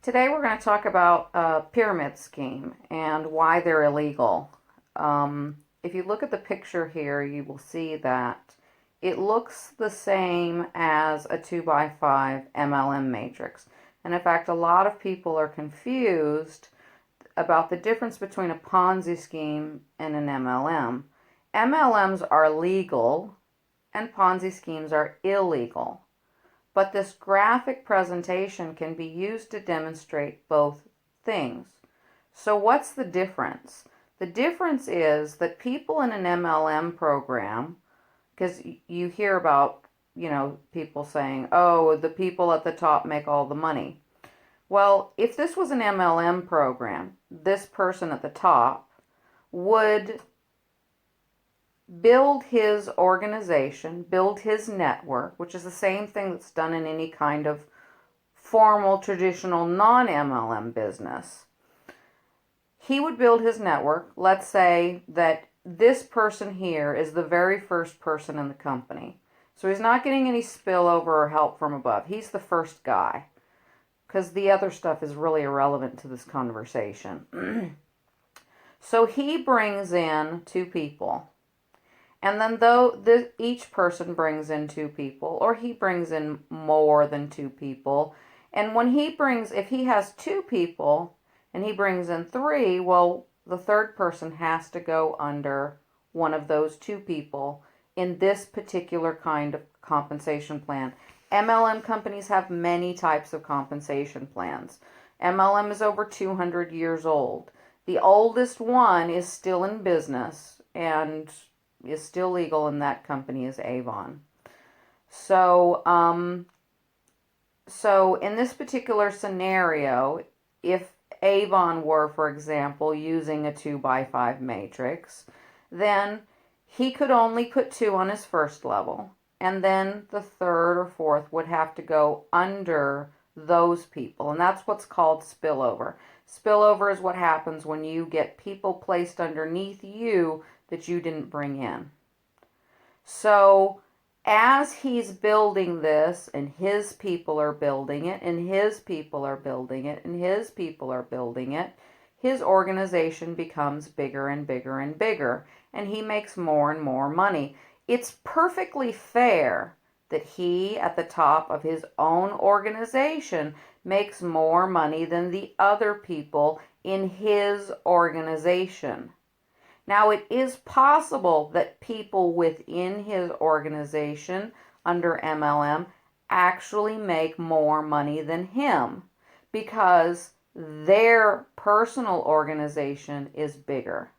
Today we're going to talk about a pyramid scheme and why they're illegal. If you look at the picture here, you will see that it looks the same as a 2 by 5 MLM matrix. And in fact, a lot of people are confused about the difference between a Ponzi scheme and an MLM. MLMs are legal and Ponzi schemes are illegal. But this graphic presentation can be used to demonstrate both things. So what's the difference? The difference is that people in an MLM program, because you hear about, people saying, oh, the people at the top make all the money. Well, if this was an MLM program, this person at the top would build his organization, build his network, which is the same thing that's done in any kind of formal, traditional, non-MLM business. He would build his network. Let's say that this person here is the very first person in the company. So he's not getting any spillover or help from above. He's the first guy, because the other stuff is really irrelevant to this conversation. So he brings in two people. And then each person brings in two people, or he brings in more than two people. And if he has two people and he brings in three, well, the third person has to go under one of those two people in this particular kind of compensation plan. MLM companies have many types of compensation plans. MLM is over 200 years old. The oldest one is still in business and is still legal, and that company is Avon. So in this particular scenario, if Avon were, for example, using a 2 by 5 matrix, then he could only put two on his first level, and then the third or fourth would have to go under those people, and that's what's called spillover. Spillover is what happens when you get people placed underneath you that you didn't bring in. So as he's building this, and his people are building it, and his people are building it, and his people are building it, his organization becomes bigger and bigger and bigger, and he makes more and more money. It's perfectly fair that he, at the top of his own organization, makes more money than the other people in his organization. Now, it is possible that people within his organization under MLM actually make more money than him because their personal organization is bigger.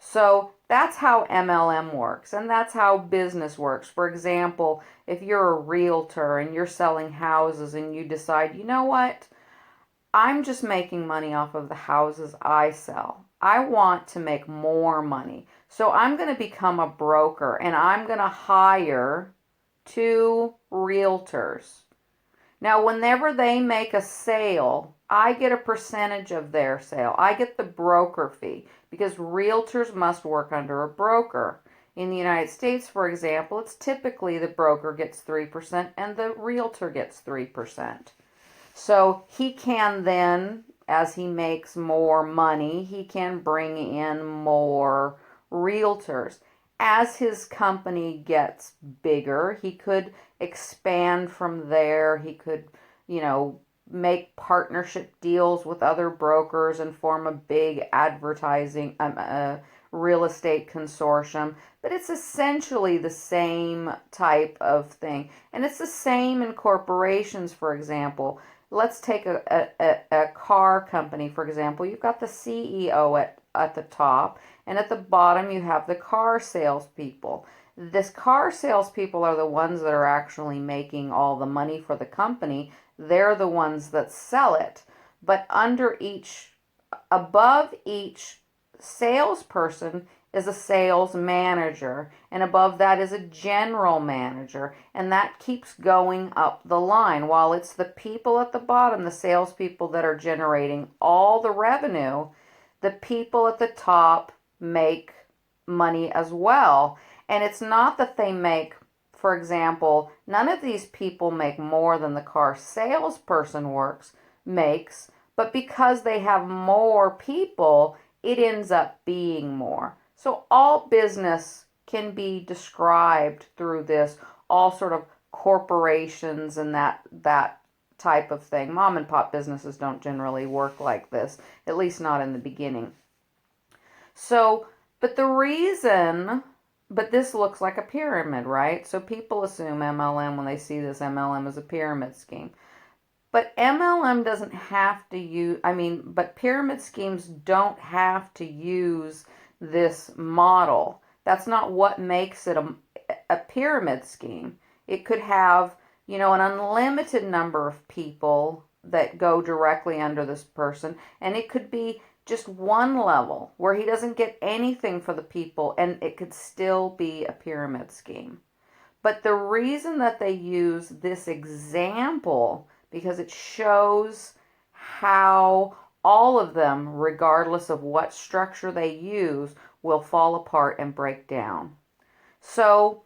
So that's how MLM works, and that's how business works. For example, if you're a realtor and you're selling houses and you decide, you know what, I'm just making money off of the houses I sell. I want to make more money. So I'm going to become a broker, and I'm going to hire two realtors. Now, whenever they make a sale, I get a percentage of their sale. I get the broker fee because realtors must work under a broker. In the United States, for example, it's typically the broker gets 3% and the realtor gets 3%. So he can then, as he makes more money, he can bring in more realtors. As his company gets bigger, he could expand from there. He could, make partnership deals with other brokers and form a big advertising, real estate consortium. But it's essentially the same type of thing. And it's the same in corporations, for example. Let's take a car company, for example. You've got the CEO at the top, and at the bottom you have the car salespeople. This car salespeople are the ones that are actually making all the money for the company. They're the ones that sell it. But above each salesperson is a sales manager, and above that is a general manager, and that keeps going up the line. While it's the people at the bottom, the salespeople, that are generating all the revenue, the people at the top make money as well. And it's not that they make, for example, none of these people make more than the car salesperson works, makes, but because they have more people, it ends up being more. So all business can be described through this, all sort of corporations and that type of thing. Mom and pop businesses don't generally work like this, at least not in the beginning. So, but this looks like a pyramid, right? So people assume MLM when they see this MLM as a pyramid scheme. But MLM doesn't have to use, but pyramid schemes don't have to use this model. That's not what makes it a pyramid scheme. It could have, an unlimited number of people that go directly under this person, and it could be just one level where he doesn't get anything for the people, and it could still be a pyramid scheme. But the reason that they use this example, because it shows how all of them, regardless of what structure they use, will fall apart and break down. So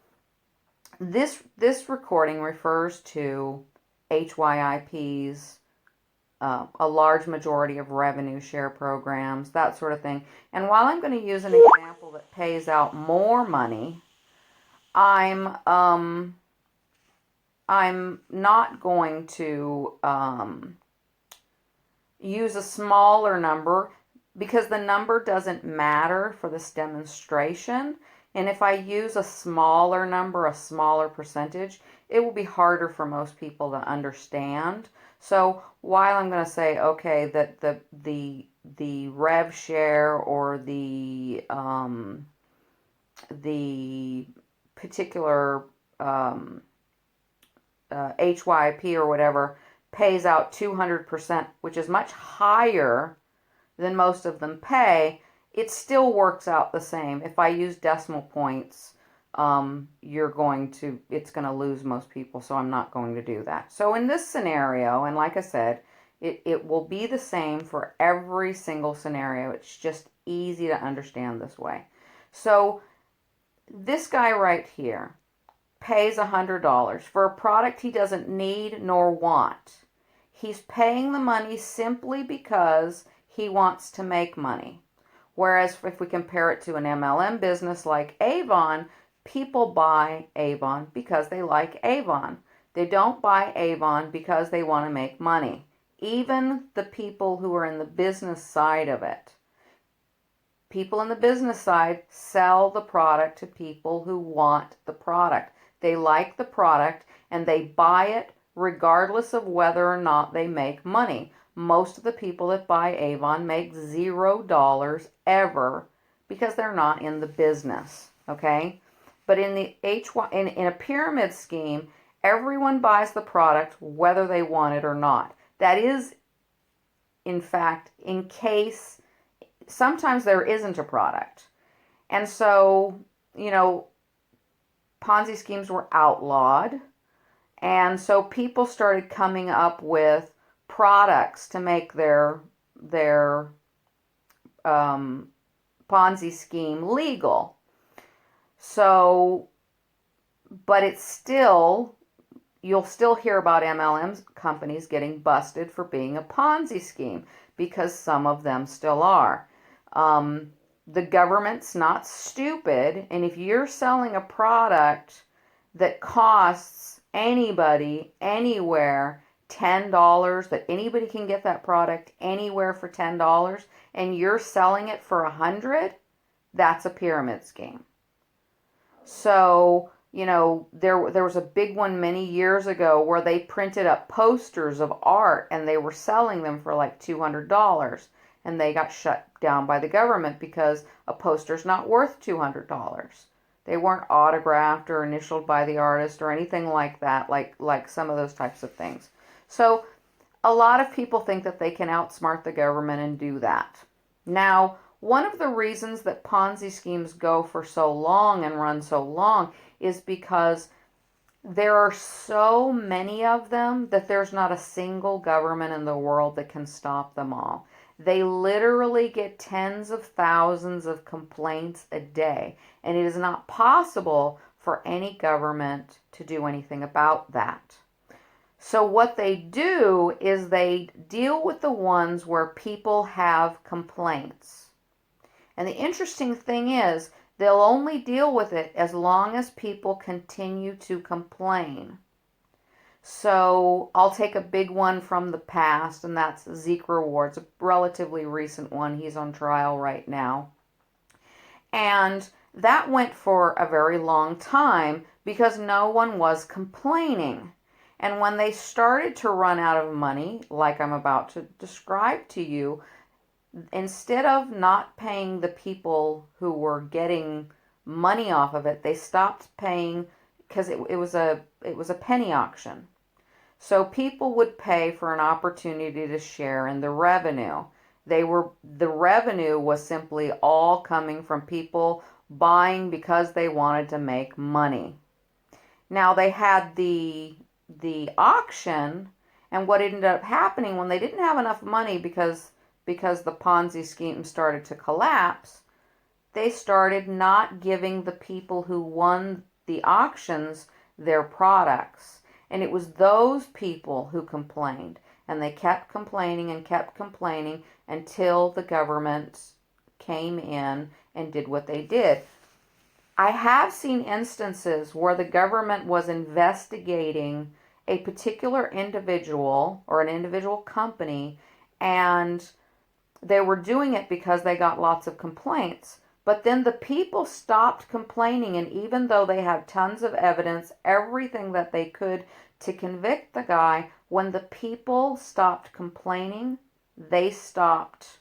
this recording refers to HYIPs, a large majority of revenue share programs, that sort of thing. And while I'm going to use an example that pays out more money, I'm not going to use a smaller number, because the number doesn't matter for this demonstration. And if I use a smaller number, a smaller percentage, it will be harder for most people to understand. So while I'm going to say, okay, that the rev share or the particular HYP or whatever pays out 200%, which is much higher than most of them pay, it still works out the same. If I use decimal points, it's going to lose most people, so I'm not going to do that. So in this scenario, and like I said, it will be the same for every single scenario. It's just easy to understand this way. So this guy right here pays $100 for a product he doesn't need nor want. He's paying the money simply because he wants to make money. Whereas if we compare it to an MLM business like Avon, people buy Avon because they like Avon. They don't buy Avon because they want to make money. Even the people who are in the business side of it. People in the business side sell the product to people who want the product. They like the product and they buy it regardless of whether or not they make money. Most of the people that buy Avon make $0 ever because they're not in the business, okay? But in a pyramid scheme, everyone buys the product whether they want it or not. That is, in fact, in case sometimes there isn't a product. And so, Ponzi schemes were outlawed. And so people started coming up with products to make their Ponzi scheme legal. So, but it's still, you'll still hear about MLM companies getting busted for being a Ponzi scheme, because some of them still are. The government's not stupid, and if you're selling a product that costs anybody, anywhere, $10, that anybody can get that product anywhere for $10, and you're selling it for $100, that's a pyramid scheme. So, there was a big one many years ago where they printed up posters of art and they were selling them for like $200, and they got shut down by the government because a poster's not worth $200. They weren't autographed or initialed by the artist or anything like that, like some of those types of things. So a lot of people think that they can outsmart the government and do that. Now, one of the reasons that Ponzi schemes go for so long and run so long is because there are so many of them that there's not a single government in the world that can stop them all. They literally get tens of thousands of complaints a day, and it is not possible for any government to do anything about that. So what they do is they deal with the ones where people have complaints. And the interesting thing is, they'll only deal with it as long as people continue to complain. So I'll take a big one from the past, and that's Zeke Rewards, a relatively recent one. He's on trial right now. And that went for a very long time because no one was complaining. And when they started to run out of money, like I'm about to describe to you, instead of not paying the people who were getting money off of it, they stopped paying because it was a penny auction. So people would pay for an opportunity to share in the revenue. The revenue was simply all coming from people buying because they wanted to make money. Now they had the auction, and what ended up happening when they didn't have enough money because the Ponzi scheme started to collapse, they started not giving the people who won the auctions their products. And it was those people who complained. And they kept complaining and kept complaining until the government came in and did what they did. I have seen instances where the government was investigating a particular individual or an individual company, and they were doing it because they got lots of complaints. But then the people stopped complaining, and even though they had tons of evidence, everything that they could to convict the guy, when the people stopped complaining, they stopped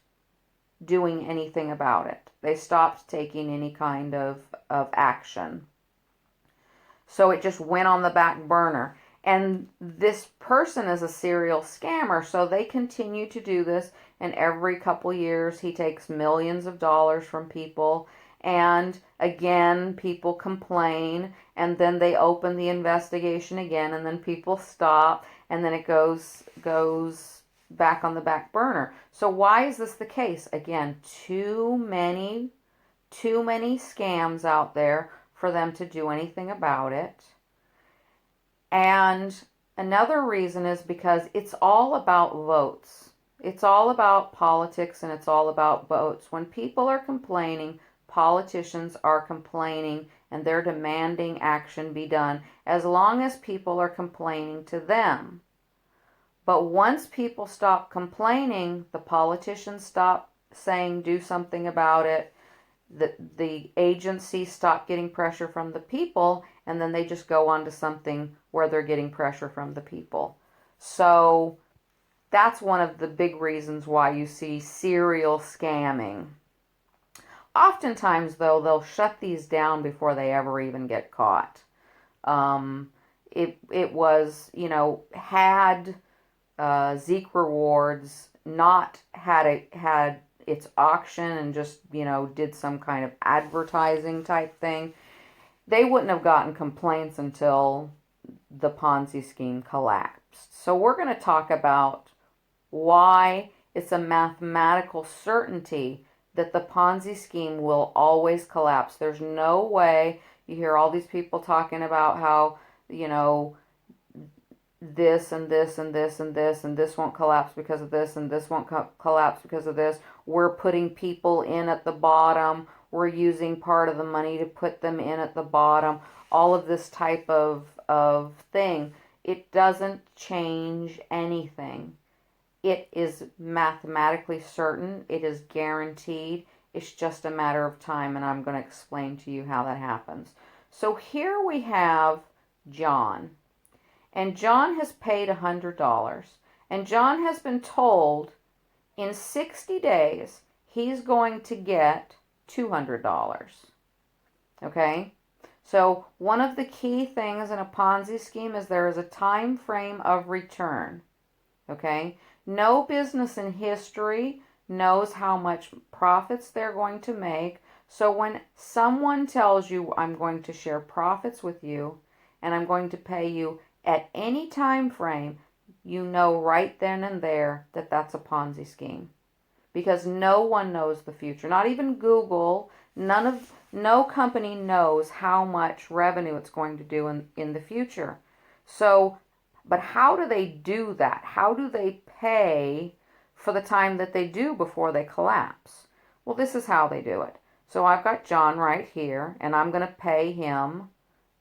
doing anything about it. They stopped taking any kind of action. So it just went on the back burner. And this person is a serial scammer, so they continue to do this, and every couple years he takes millions of dollars from people, and again people complain, and then they open the investigation again, and then people stop, and then it goes back on the back burner. So why is this the case? Again, too many scams out there for them to do anything about it. And another reason is because it's all about votes. It's all about politics, and it's all about votes. When people are complaining, politicians are complaining, and they're demanding action be done as long as people are complaining to them. But once people stop complaining, the politicians stop saying do something about it, the agencies stop getting pressure from the people, and then they just go on to something where they're getting pressure from the people. So that's one of the big reasons why you see serial scamming. Oftentimes, though, they'll shut these down before they ever even get caught. It was, had Zeke Rewards not had its auction and just, did some kind of advertising type thing, they wouldn't have gotten complaints until the Ponzi scheme collapsed. So we're going to talk about why it's a mathematical certainty that the Ponzi scheme will always collapse. There's no way. You hear all these people talking about how, this and this and this and this and this won't collapse because of this and this won't collapse because of this. We're putting people in at the bottom. We're using part of the money to put them in at the bottom. All of this type of thing. It doesn't change anything. It is mathematically certain. It is guaranteed. It's just a matter of time, and I'm going to explain to you how that happens. So here we have John. And John has paid $100. And John has been told in 60 days he's going to get $200. Okay? So one of the key things in a Ponzi scheme is there is a time frame of return. Okay? No business in history knows how much profits they're going to make. So when someone tells you, I'm going to share profits with you and I'm going to pay you at any time frame, you know right then and there that that's a Ponzi scheme. Because no one knows the future. Not even Google, no company knows how much revenue it's going to do in the future. So But how do they do that? How do they pay for the time that they do before they collapse? Well, this is how they do it. So I've got John right here, and I'm going to pay him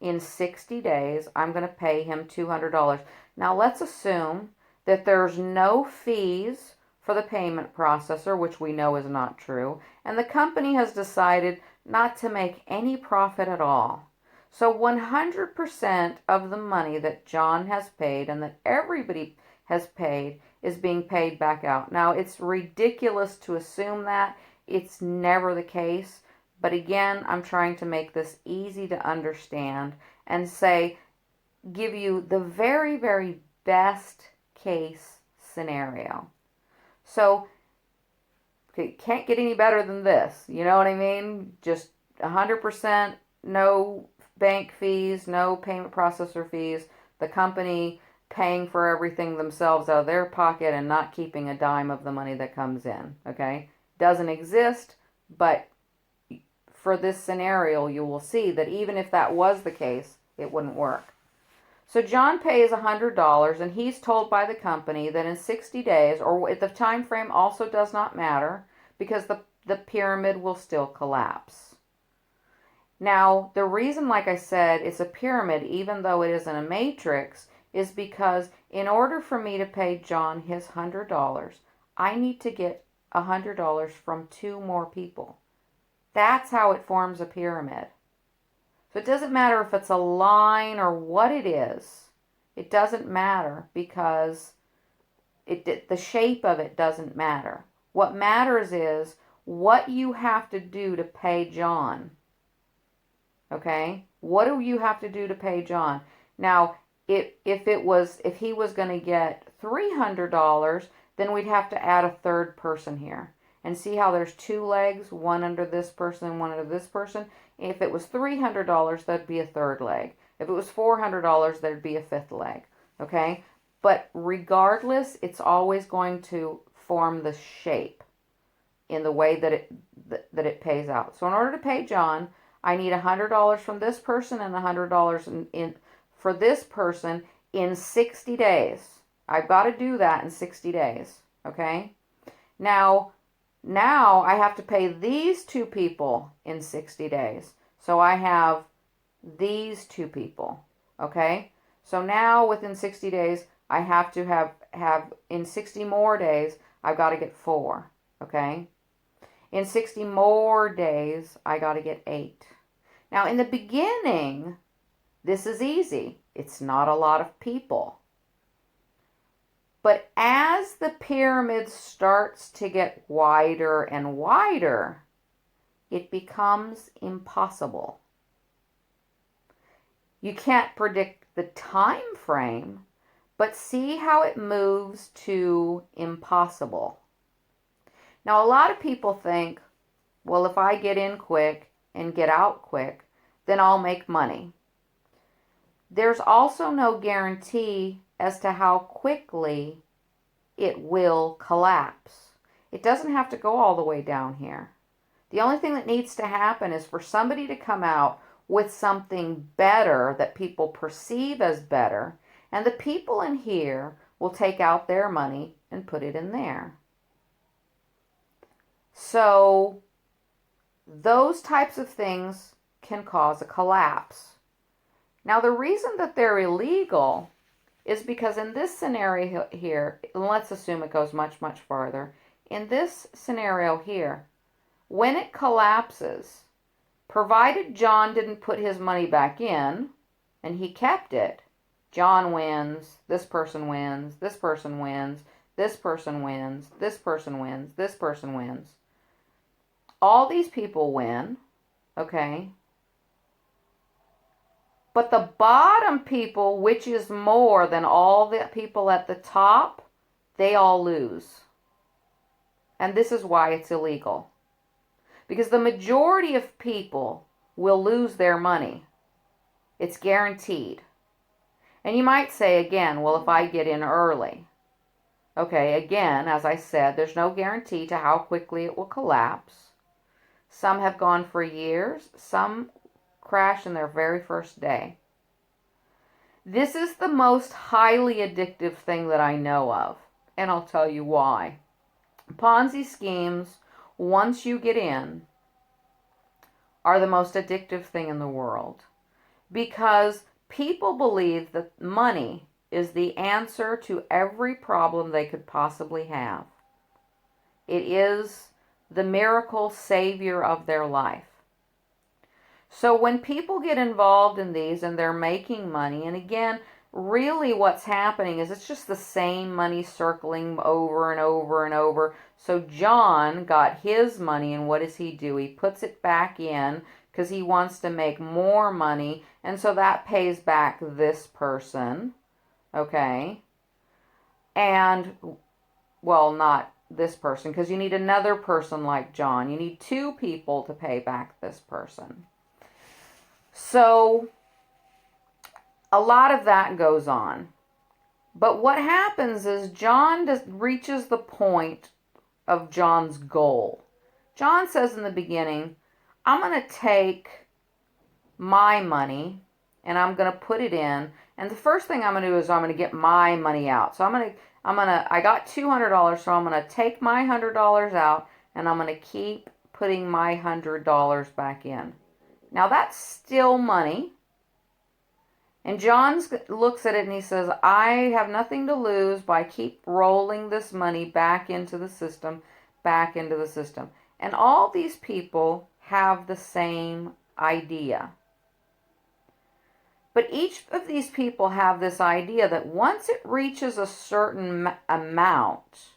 in 60 days. I'm going to pay him $200. Now let's assume that there's no fees for the payment processor, which we know is not true, and the company has decided not to make any profit at all. So 100% of the money that John has paid and that everybody has paid is being paid back out. Now, it's ridiculous to assume that. It's never the case. But again, I'm trying to make this easy to understand and say, give you the very, very best case scenario. So, it can't get any better than this. You know what I mean? Just 100%, no bank fees, no payment processor fees, the company paying for everything themselves out of their pocket and not keeping a dime of the money that comes in, okay? Doesn't exist, but for this scenario, you will see that even if that was the case, it wouldn't work. So John pays $100, and he's told by the company that in 60 days, or the time frame also does not matter, because the pyramid will still collapse. Now, the reason, like I said, it's a pyramid, even though it isn't a matrix, is because in order for me to pay John his $100, I need to get $100 from 2 more people. That's how it forms a pyramid. So it doesn't matter if it's a line or what it is. It doesn't matter because the shape of it doesn't matter. What matters is what you have to do to pay John. Okay? What do you have to do to pay John? Now, if he was going to get $300, then we'd have to add a third person here. And see how there's 2 legs, one under this person and one under this person? If it was $300, that'd be a third leg. If it was $400, there'd be a 5th leg. Okay? But regardless, it's always going to form the shape in the way that it pays out. So in order to pay John, I need $100 from this person and $100 for this person in 60 days. I've got to do that in 60 days. Okay? Now I have to pay these 2 people in 60 days. So I have these 2 people. Okay? So now within 60 days, I have to have in 60 more days, I've got to get 4. Okay? In 60 more days, I got to get 8. Now, in the beginning, this is easy. It's not a lot of people. But as the pyramid starts to get wider and wider, it becomes impossible. You can't predict the time frame, but see how it moves to impossible. Now, a lot of people think, well, if I get in quick and get out quick, then I'll make money. There's also no guarantee as to how quickly it will collapse. It doesn't have to go all the way down here. The only thing that needs to happen is for somebody to come out with something better that people perceive as better, and the people in here will take out their money and put it in there. So those types of things can cause a collapse. Now, the reason that they're illegal is because in this scenario here, and let's assume it goes much, much farther. In this scenario here, when it collapses, provided John didn't put his money back in and he kept it, John wins, this person wins, this person wins, this person wins, this person wins, this person wins. All these people win, okay? But the bottom people, which is more than all the people at the top, they all lose. And this is why it's illegal. Because the majority of people will lose their money. It's guaranteed. And you might say again, well, if I get in early. Okay, again, as I said, there's no guarantee to how quickly it will collapse. Some have gone for years. Some crash in their very first day. This is the most highly addictive thing that I know of, and I'll tell you why. Ponzi schemes, once you get in, are the most addictive thing in the world because people believe that money is the answer to every problem they could possibly have. It is the miracle savior of their life. So when people get involved in these and they're making money, and again, really what's happening is it's just the same money circling over and over and over. So John got his money, and what does he do? He puts it back in because he wants to make more money, and so that pays back this person, okay? And, well, not this person, because you need another person like John. You need two people to pay back this person. So a lot of that goes on. But what happens is John reaches the point of John's goal. John says in the beginning, I'm going to take my money and I'm going to put it in. And the first thing I'm going to do is I'm going to get my money out. So I got $200, so I'm going to take my $100 out and I'm going to keep putting my $100 back in. Now that's still money. And John looks at it and he says, I have nothing to lose by keep rolling this money back into the system, back into the system. And all these people have the same idea. But each of these people have this idea that once it reaches a certain amount,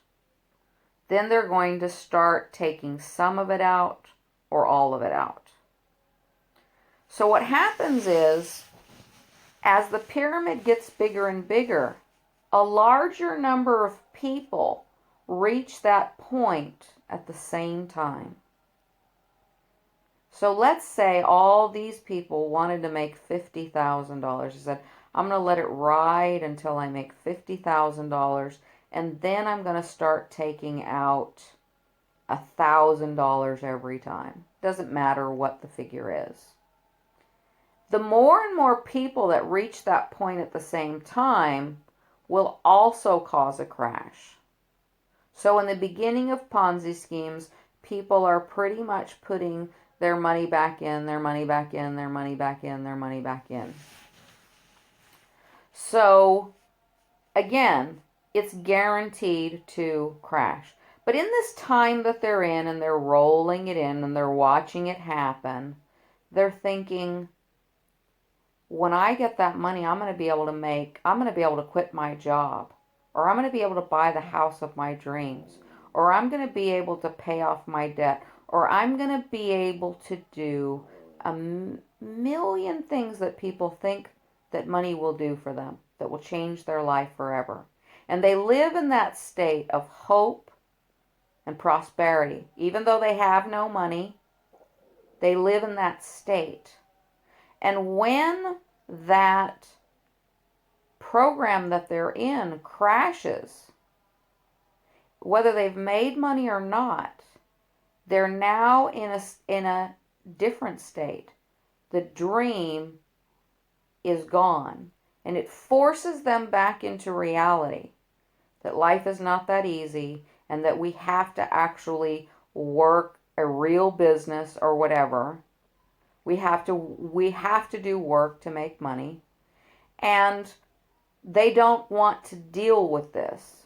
then they're going to start taking some of it out or all of it out. So what happens is, as the pyramid gets bigger and bigger, a larger number of people reach that point at the same time. So let's say all these people wanted to make $50,000. They said, I'm going to let it ride until I make $50,000, and then I'm going to start taking out $1,000 every time. Doesn't matter what the figure is. The more and more people that reach that point at the same time will also cause a crash. So in the beginning of Ponzi schemes, people are pretty much putting their money back in, their money back in, their money back in, their money back in. So again, it's guaranteed to crash. But in this time that they're in and they're rolling it in and they're watching it happen, they're thinking, when I get that money, I'm going to be able to quit my job, or I'm going to be able to buy the house of my dreams, or I'm going to be able to pay off my debt, or I'm going to be able to do a million things that people think that money will do for them, that will change their life forever. And they live in that state of hope and prosperity. Even though they have no money, they live in that state. And when that program that they're in crashes, whether they've made money or not, they're now in a different state. The dream is gone, and it forces them back into reality that life is not that easy, and that we have to actually work a real business or whatever. We have to do work to make money, and they don't want to deal with this.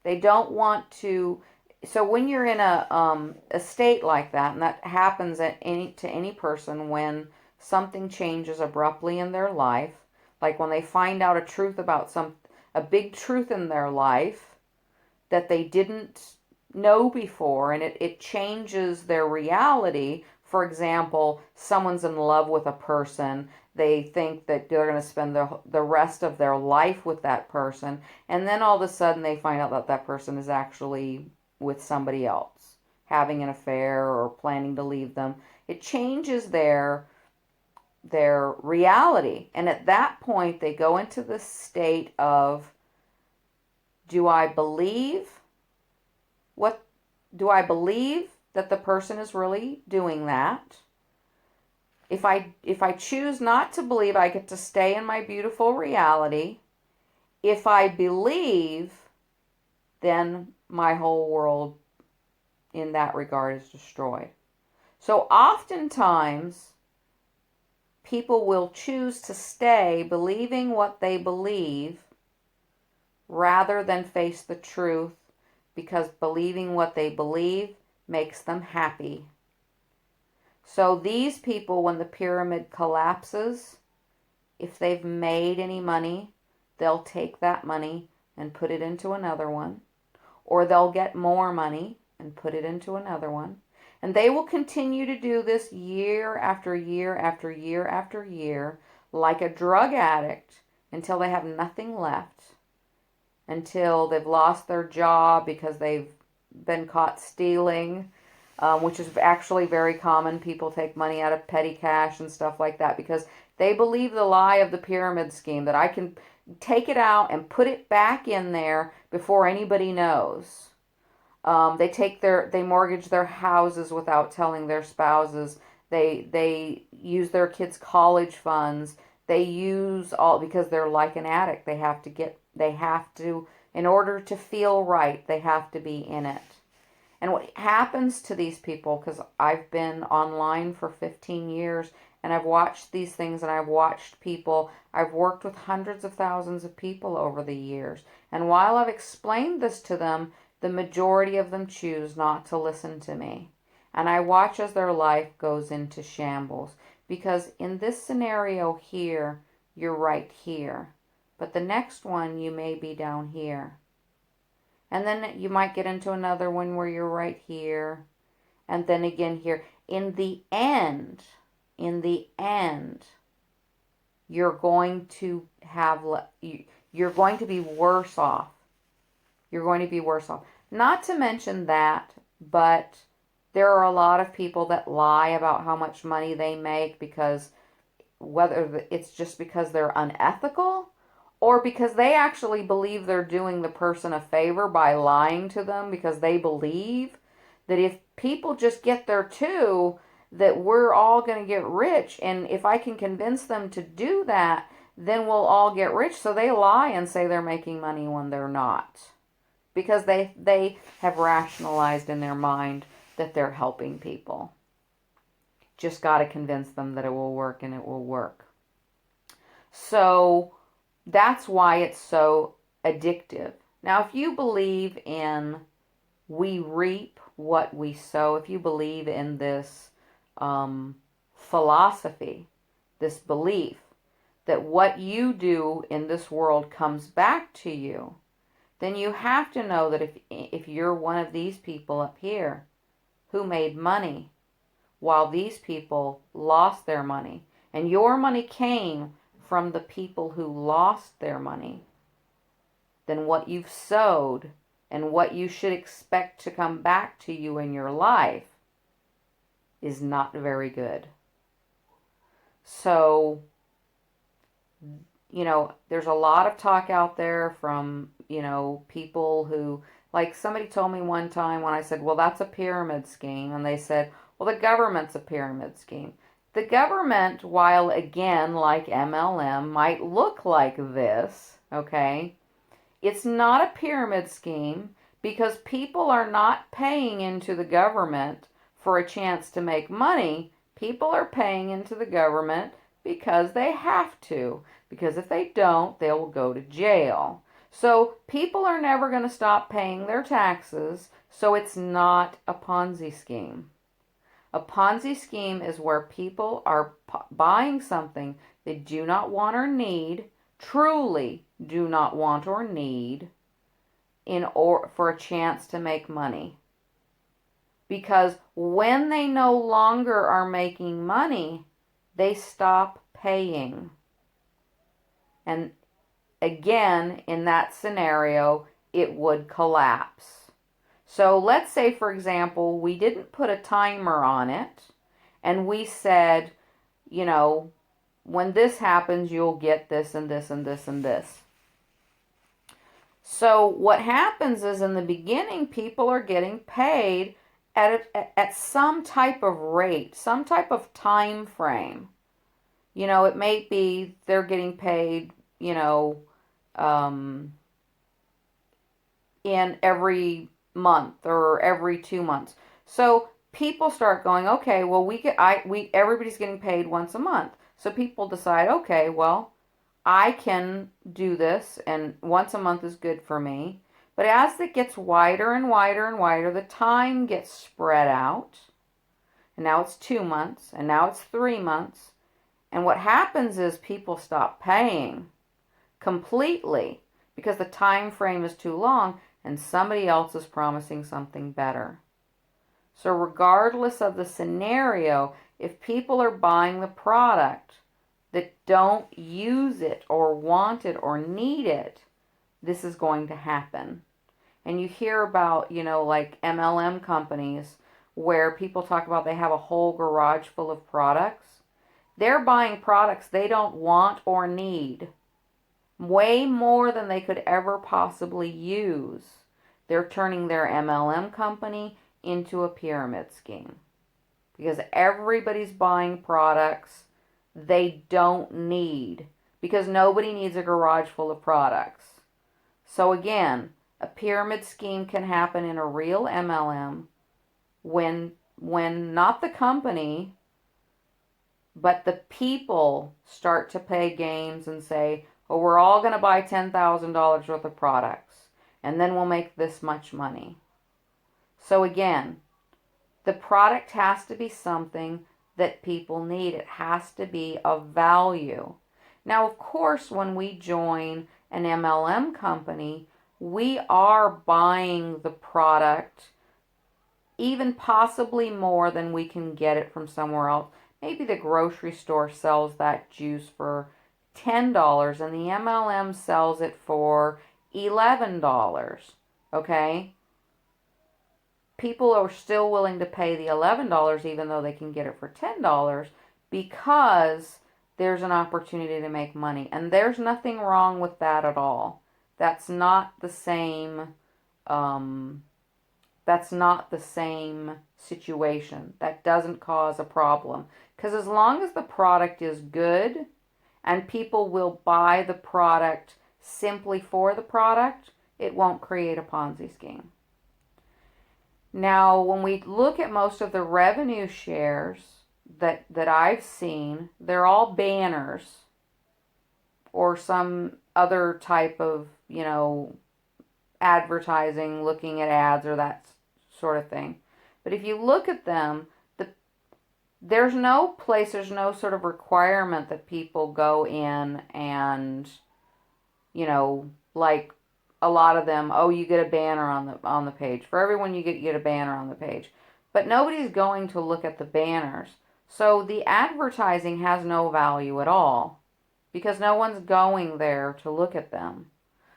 They don't want to. So when you're in a state like that, and that happens to any person when something changes abruptly in their life, like when they find out a truth about a big truth in their life that they didn't know before, and it changes their reality. For example, someone's in love with a person. They think that they're going to spend the rest of their life with that person. And then all of a sudden they find out that person is actually with somebody else, having an affair or planning to leave them. It changes their reality. And at that point, they go into the state of, do I believe that the person is really doing that? If I choose not to believe, I get to stay in my beautiful reality. If I believe, then my whole world in that regard is destroyed. So oftentimes, people will choose to stay believing what they believe rather than face the truth, because believing what they believe makes them happy. So these people, when the pyramid collapses, if they've made any money, they'll take that money and put it into another one, or they'll get more money and put it into another one. And they will continue to do this year after year after year after year, like a drug addict, until they have nothing left, until they've lost their job because they've been caught stealing, which is actually very common. People take money out of petty cash and stuff like that because they believe the lie of the pyramid scheme, that I can take it out and put it back in there before anybody knows. They mortgage their houses without telling their spouses. They use their kids' college funds. They use all, because they're like an addict. They have to, in order to feel right, they have to be in it. And what happens to these people, because I've been online for 15 years and I've watched these things, and I've watched people, I've worked with hundreds of thousands of people over the years. And while I've explained this to them, the majority of them choose not to listen to me. And I watch as their life goes into shambles. Because in this scenario here, you're right here. But the next one, you may be down here. And then you might get into another one where you're right here. And then again here. In the end, you're going to be worse off. You're going to be worse off. Not to mention that, but there are a lot of people that lie about how much money they make, because whether it's just because they're unethical or because they actually believe they're doing the person a favor by lying to them, because they believe that if people just get there too, that we're all going to get rich. And if I can convince them to do that, then we'll all get rich. So they lie and say they're making money when they're not, because they have rationalized in their mind that they're helping people. Just got to convince them that it will work, and it will work. So that's why it's so addictive. Now, if you believe in we reap what we sow, if you believe in this philosophy, this belief that what you do in this world comes back to you, then you have to know that if you're one of these people up here who made money while these people lost their money, and your money came from the people who lost their money, then what you've sowed and what you should expect to come back to you in your life is not very good. So, there's a lot of talk out there from, people who, like somebody told me one time when I said, well, that's a pyramid scheme. And they said, well, the government's a pyramid scheme. The government, while again, like MLM, might look like this, okay, it's not a pyramid scheme, because people are not paying into the government for a chance to make money. People are paying into the government because they have to. Because if they don't, they will go to jail. So people are never going to stop paying their taxes, so it's not a Ponzi scheme. A Ponzi scheme is where people are buying something they do not want or need, truly do not want or need, for a chance to make money. Because when they no longer are making money, they stop paying. And again, in that scenario, it would collapse. So let's say, for example, we didn't put a timer on it, and we said, when this happens, you'll get this and this and this and this. So what happens is, in the beginning, people are getting paid at some type of rate, some type of time frame. It may be they're getting paid, um, in every month or every 2 months. So people start going, okay, well everybody's getting paid once a month. So people decide, okay, well, I can do this and once a month is good for me. But as it gets wider and wider and wider, the time gets spread out. And now it's 2 months and now it's 3 months. And what happens is people stop paying completely because the time frame is too long and somebody else is promising something better. So regardless of the scenario, if people are buying the product that don't use it or want it or need it, this is going to happen. And you hear about, like MLM companies where people talk about they have a whole garage full of products. They're buying products they don't want or need. Way more than they could ever possibly use. They're turning their MLM company into a pyramid scheme. Because everybody's buying products they don't need. Because nobody needs a garage full of products. So again, a pyramid scheme can happen in a real MLM when not the company, but the people start to play games and say, well, we're all going to buy $10,000 worth of products, and then we'll make this much money. So again, the product has to be something that people need. It has to be of value. Now, of course, when we join an MLM company, we are buying the product even possibly more than we can get it from somewhere else. Maybe the grocery store sells that juice for $10 and the MLM sells it for $11. Okay? People are still willing to pay the $11 even though they can get it for $10 because there's an opportunity to make money. And there's nothing wrong with that at all. That's not the same situation. That doesn't cause a problem. Because as long as the product is good and people will buy the product simply for the product, it won't create a Ponzi scheme. Now, when we look at most of the revenue shares that I've seen, they're all banners or some other type of, advertising, looking at ads or that sort of thing. But if you look at them, there's no sort of requirement that people go in and, like a lot of them, oh, you get a banner on the page. For everyone you get a banner on the page. But nobody's going to look at the banners. So the advertising has no value at all because no one's going there to look at them.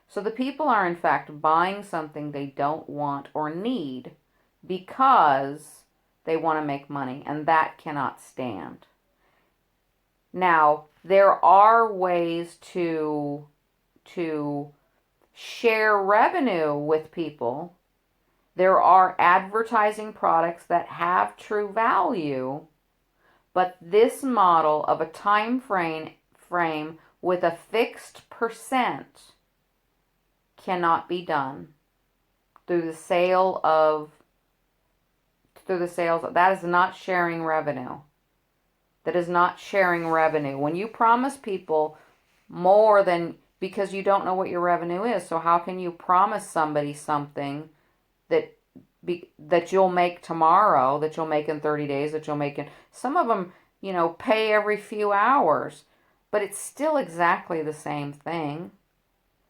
So the people are in fact buying something they don't want or need because they want to make money, and that cannot stand. Now, there are ways to share revenue with people. There are advertising products that have true value, but this model of a time frame with a fixed percent cannot be done through the sales. That is not sharing revenue. That is not sharing revenue. When you promise people more than, because you don't know what your revenue is, so how can you promise somebody something that you'll make tomorrow, that you'll make in 30 days, that you'll make in, some of them, pay every few hours, but it's still exactly the same thing.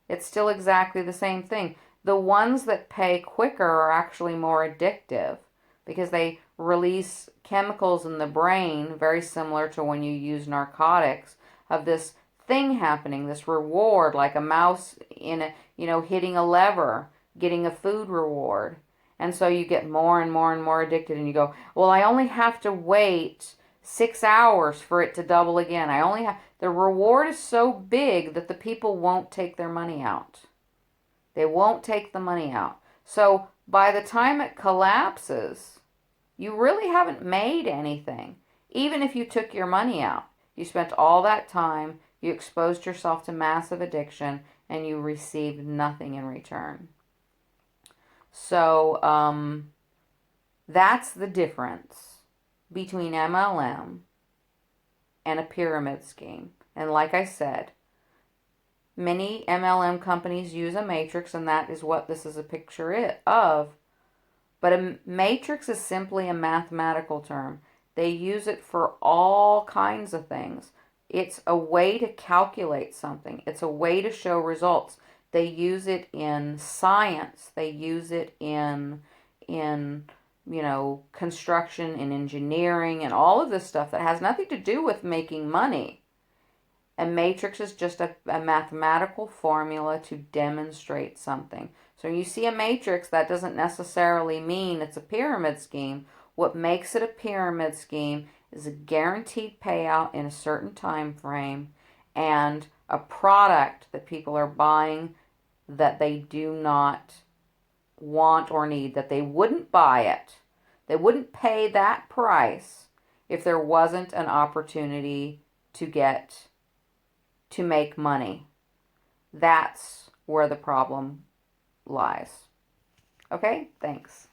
It's still exactly the same thing. The ones that pay quicker are actually more addictive because they release chemicals in the brain very similar to when you use narcotics, of this thing happening, this reward, like a mouse in a, hitting a lever, getting a food reward. And so you get more and more and more addicted and you go, well, I only have to wait 6 hours for it to double again. The reward is so big that the people won't take their money out. They won't take the money out. So by the time it collapses, you really haven't made anything. Even if you took your money out, you spent all that time, you exposed yourself to massive addiction, and you received nothing in return. So that's the difference between MLM and a pyramid scheme. And like I said, many MLM companies use a matrix, and that is what this is a picture of. But a matrix is simply a mathematical term. They use it for all kinds of things. It's a way to calculate something. It's a way to show results. They use it in science. They use it in construction and engineering and all of this stuff that has nothing to do with making money. A matrix is just a mathematical formula to demonstrate something. So you see a matrix, that doesn't necessarily mean it's a pyramid scheme. What makes it a pyramid scheme is a guaranteed payout in a certain time frame and a product that people are buying that they do not want or need, that they wouldn't buy it. They wouldn't pay that price if there wasn't an opportunity to make money. That's where the problem lies. Okay, thanks.